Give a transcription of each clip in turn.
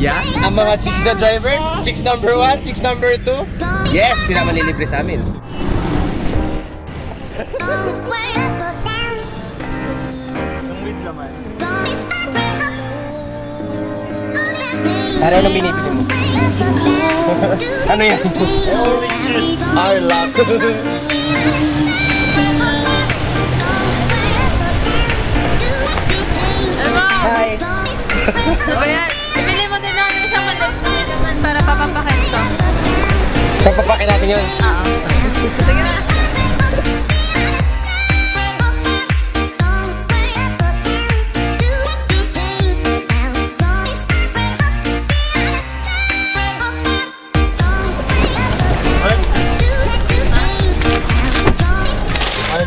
Yeah? Ang mga chicks na driver, chicks number 1, chicks number 2. Yes, sila manilibre sa amin. Ano yung binibili mo? Ano yan? Oranges. I love. Hi. Diba yan? Ibili mo din namin isang maliit na naman para papapakin ito. Papapakin natin yun? Oo. Sige na.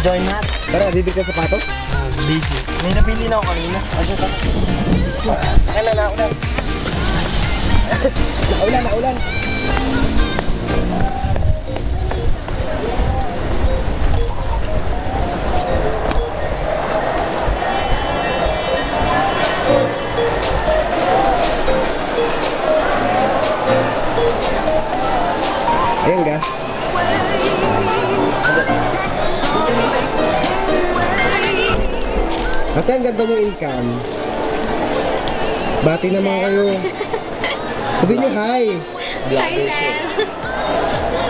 Join natin. Tara, bibig ka sapatos? Busy. May napili na ako kanina. Ayun ka. Kailan na ulan. Naulan. Ayan ka. Ate, ang ganda nyo income. Bati naman kayo. Sabihin nyo hi. Hi, sir.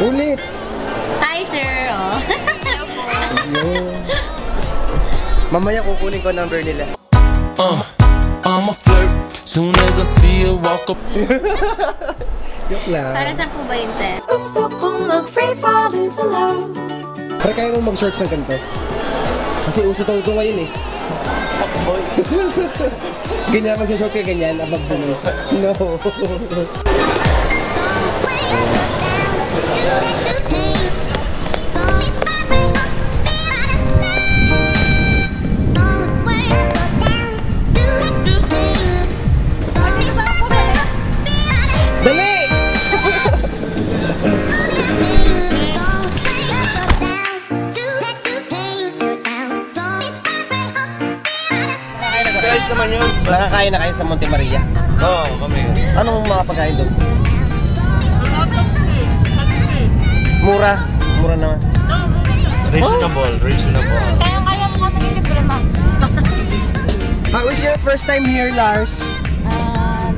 Ulit. Hi, sir. Oh. Mamaya kukunin ko number nila. I'm a flirt. Soon as I see you walk up. Joke lang. Para saan po ba yun, sir? Gusto kong mag-free fall into love. Pero kaya mo mag-shorts ng ganito? Kasi uso daw ito ngayon eh. Ganyan mag-shorts ka ganyan, abag buno. No. Dali! Guys naman yun. Nakakain na kayo sa Monte Maria? Oo, kami. Anong mga pagkain doon? Mura? Mura naman. Reasonable. Kaya mo kami libre, ma'am. How is your first time here, Lars?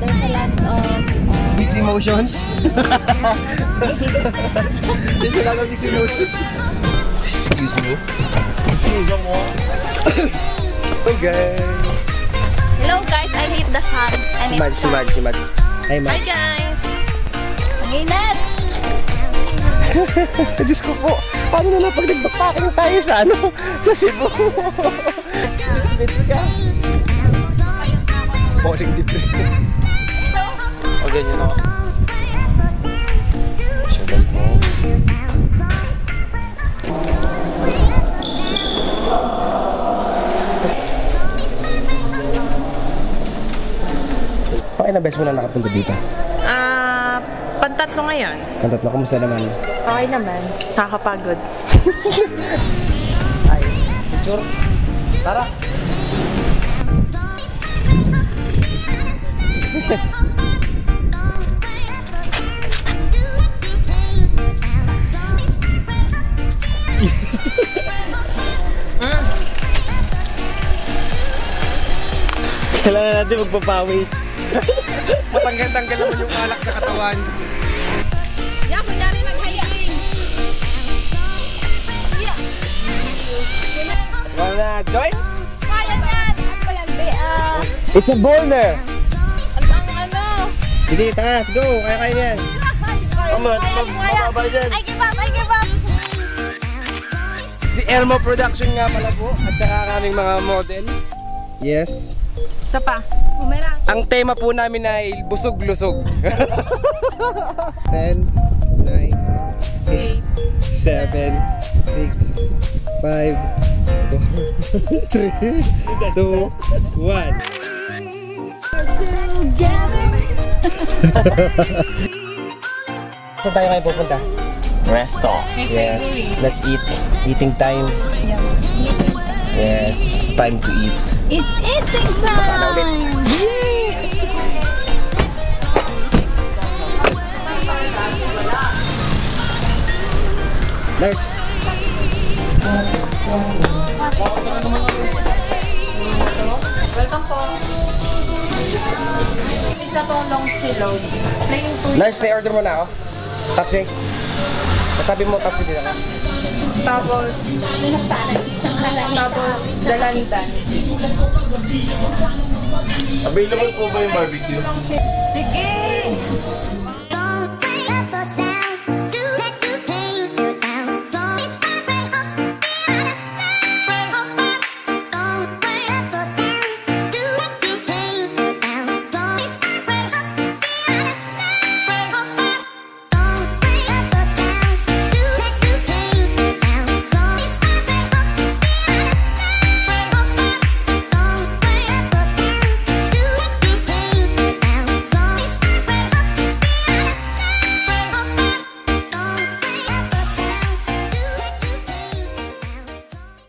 There's a lot of... Mixed emotions? There's a lot of mixed emotions. Excuse me. Oh, guys. Hello, guys. I hate the sun. Si Mad. Hi, Mad. Hi, guys. Ang inat. Diyos ko po, paano na lang pag nag-backpacking tayo sa sa Cebu? Dito ka. Falling deep. O, ganyan ako. Sure, that's no. Okay na, best mo na nakapunta dito? Pantatlo ngayon. Pantatlo, kumusta naman? Okay naman. Nakakapagod. Ay, picture. Tara. Kailangan natin magpapawis. Matanggal-tanggal naman yung alak sa katawan. Yeah, kunyari naghayain. Wanna join? Kaya yan. Ano ba yan, be? It's a boulder. Ano? Sige, taas. Go. Kaya yan. Mababa dyan. I give up. Si Elmo Production nga pala po. At saka kaming mga model. Yes. Isa pa. Bumerang. Ang tema po namin ay busog-lusog. 10, 9, 8, 7, 6, 5, 4, 3, 2, 1. Saan tayo kayo pupunta? Resto. Yes, let's eat. Eating time. Yes, it's time to eat. It's eating time! Nice. Welcome po. Isa pong long silog. Plain food. Nice, na-order mo na ako. Tapsi. Masabi mo tapsi din ako. Tapos dalandan. Available po ba yung barbecue? Sige!